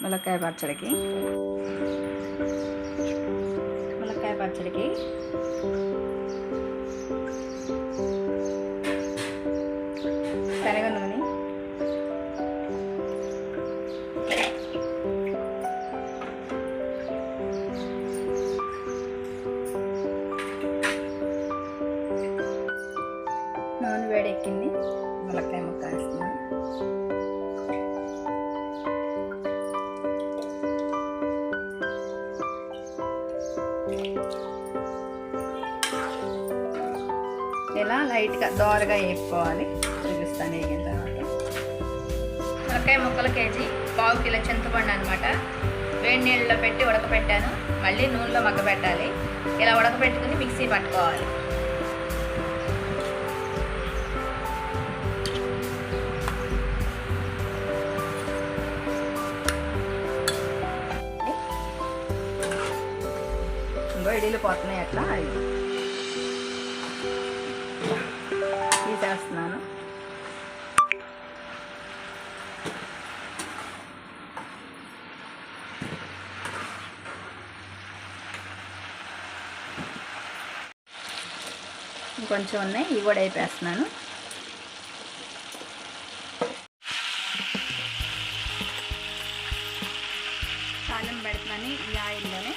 ములక్కాయ పచ్చడికి శనగ నూనె, నూనె వేడెక్కింది. ములక్కాయ ముక్క వేస్తున్నాను. ఇలా లైట్గా దోరగా వేపుకోవాలి. చూపిస్తాను వేగిన తర్వాత. ములక్కాయ ముక్కలు కేజీ, 1/2 కిలో చింతపండు అనమాట. వేడి నీళ్ళలో పెట్టి ఉడకపెట్టాను. మళ్ళీ నూనెలో మగ్గబెట్టాలి. ఇలా ఉడకపెట్టుకుని మిక్సీ పట్టుకోవాలి. ఇడీలు పోతున్నాయి, అట్లా తీసేస్తున్నాను. ఇంకొంచెం ఉన్నాయి, ఇవి కూడా అయిపోతున్నాను. తాలింపు పెడుతున్నాను ఈ ఆయిల్లోనే.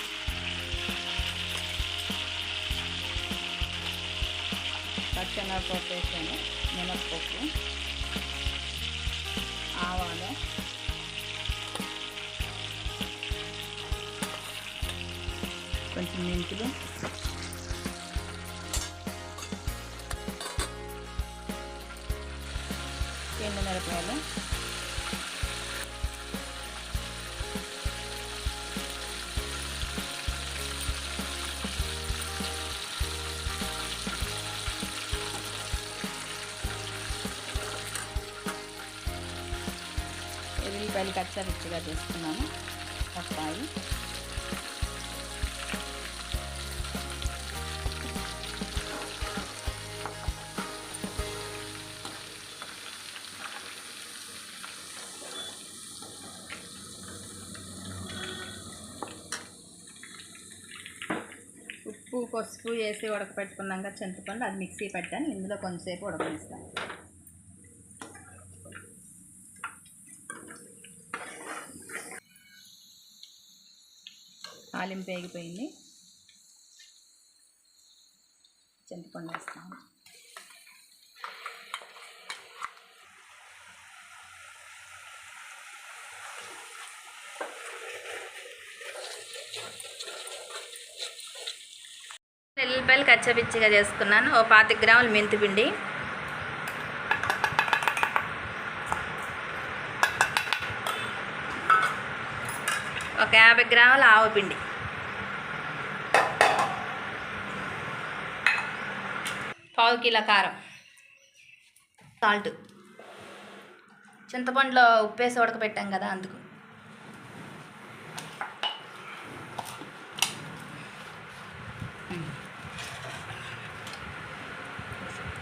పచ్చెనగపప్పు వేసాను, మినప్పప్పు, ఆవాలు, కొంచెం మెంతులు, ఎండుమిరపకాయలు, ఎల్లిపాయలు కచ్చా చేసుకున్నాను. వస్తాయి. ఉప్పు, పసుపు వేసి ఉడకపెట్టుకున్నాక చింతపండు అది మిక్సీ పెట్టాను. ఇందులో కొంచెంసేపు ఉడకనిస్తాను. తాలింపు వేగిపోయింది. చింతపండు వేస్తాను. ఎల్లిపాయలు కచ్చపిచ్చిగా చేసుకున్నాను. 25 గ్రాములు మెంతిపిండి, ఒక 50 గ్రాముల ఆవపిండి, 1/2 కిలో కారం, సాల్ట్, చింతపండులో ఉప్పేసి ఉడకపెట్టాం కదా అందుకు.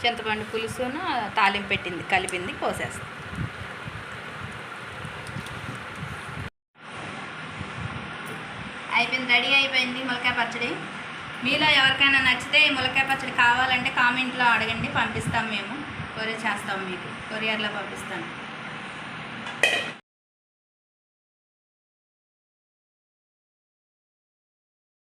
చింతపండు పులుసును తాలింపు పెట్టింది కలిపింది పోసేస్తాం. అయిపోయింది, రెడీ అయిపోయింది ములక్కాయ పచ్చడి. మీలో ఎవరికైనా నచ్చితే ఈ ములక్కాయ పచ్చడి కావాలంటే కామెంట్లో అడగండి, పంపిస్తాం. మేము కొరియర్ చేస్తాం, మీకు కొరియర్లో పంపిస్తాను.